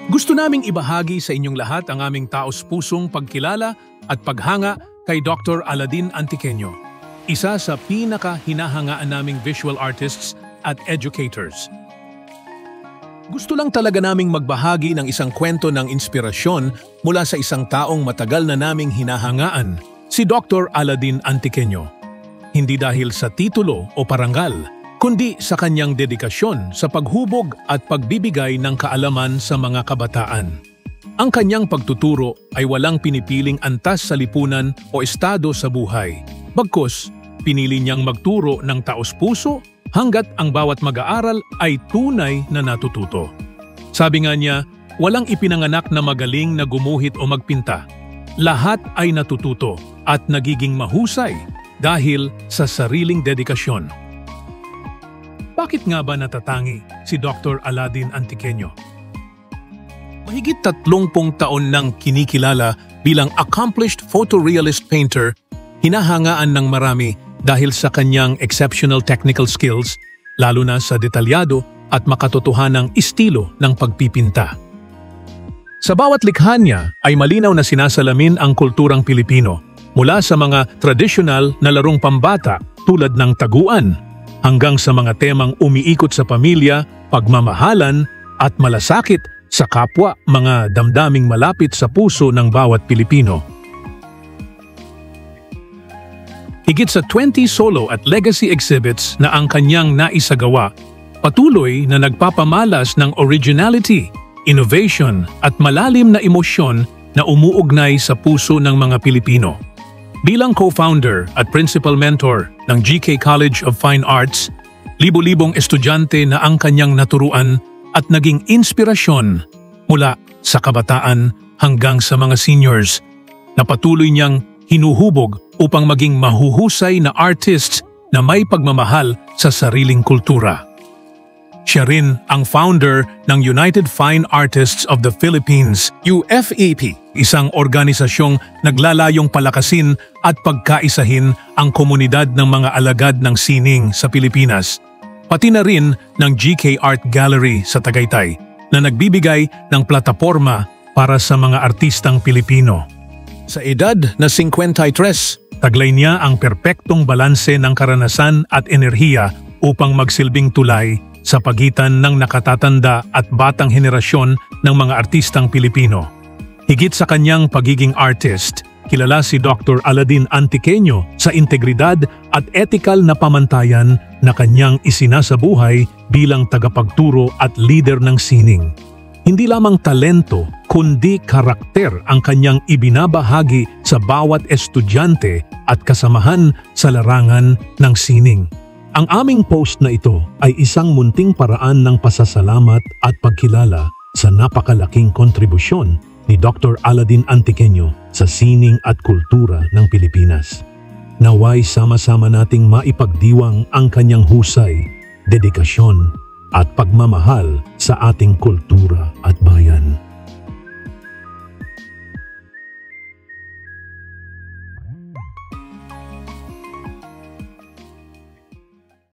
Gusto naming ibahagi sa inyong lahat ang aming taos-pusong pagkilala at paghanga kay Dr. Aladin Antiqueño, isa sa pinaka-hinahangaan naming visual artists at educators. Gusto lang talaga naming magbahagi ng isang kwento ng inspirasyon mula sa isang taong matagal na naming hinahangaan, si Dr. Aladin Antiqueño. Hindi dahil sa titulo o parangal, kundi sa kanyang dedikasyon sa paghubog at pagbibigay ng kaalaman sa mga kabataan. Ang kanyang pagtuturo ay walang pinipiling antas sa lipunan o estado sa buhay. Bagkus, pinili niyang magturo ng taos-puso hanggat ang bawat mag-aaral ay tunay na natututo. Sabi nga niya, walang ipinanganak na magaling na gumuhit o magpinta. Lahat ay natututo at nagiging mahusay dahil sa sariling dedikasyon. Bakit nga ba natatangi si Dr. Aladin Antiqueño? Mahigit 30 taon nang kinikilala bilang accomplished photorealist painter, hinahangaan ng marami dahil sa kanyang exceptional technical skills, lalo na sa detalyado at makatotohanang estilo ng pagpipinta. Sa bawat likha niya ay malinaw na sinasalamin ang kulturang Pilipino, mula sa mga tradisyonal na larong pambata tulad ng taguan, hanggang sa mga temang umiikot sa pamilya, pagmamahalan at malasakit sa kapwa, mga damdaming malapit sa puso ng bawat Pilipino. Higit sa 20 solo at legacy exhibits na ang kanyang naisagawa, patuloy na nagpapamalas ng originality, innovation at malalim na emosyon na umuugnay sa puso ng mga Pilipino. Bilang co-founder at principal mentor ng GK College of Fine Arts, libo-libong estudyante na ang kanyang naturuan at naging inspirasyon mula sa kabataan hanggang sa mga seniors na patuloy niyang hinuhubog upang maging mahuhusay na artists na may pagmamahal sa sariling kultura. Siya rin ang founder ng United Fine Artists of the Philippines, UFAP, isang organisasyong naglalayong palakasin at pagkaisahin ang komunidad ng mga alagad ng sining sa Pilipinas. Pati na rin ng GK Art Gallery sa Tagaytay na nagbibigay ng plataporma para sa mga artistang Pilipino. Sa edad na 53, taglay niya ang perpektong balanse ng karanasan at enerhiya upang magsilbing tulay sa pagitan ng nakatatanda at batang henerasyon ng mga artistang Pilipino. Higit sa kanyang pagiging artist, kilala si Dr. Aladin Antiqueño sa integridad at ethical na pamantayan na kanyang isinasabuhay bilang tagapagturo at leader ng sining. Hindi lamang talento, kundi karakter ang kanyang ibinabahagi sa bawat estudyante at kasamahan sa larangan ng sining. Ang aming post na ito ay isang munting paraan ng pasasalamat at pagkilala sa napakalaking kontribusyon ni Dr. Aladin Antiqueño sa sining at kultura ng Pilipinas. Naway sama-sama nating maipagdiwang ang kanyang husay, dedikasyon at pagmamahal sa ating kultura at bayan.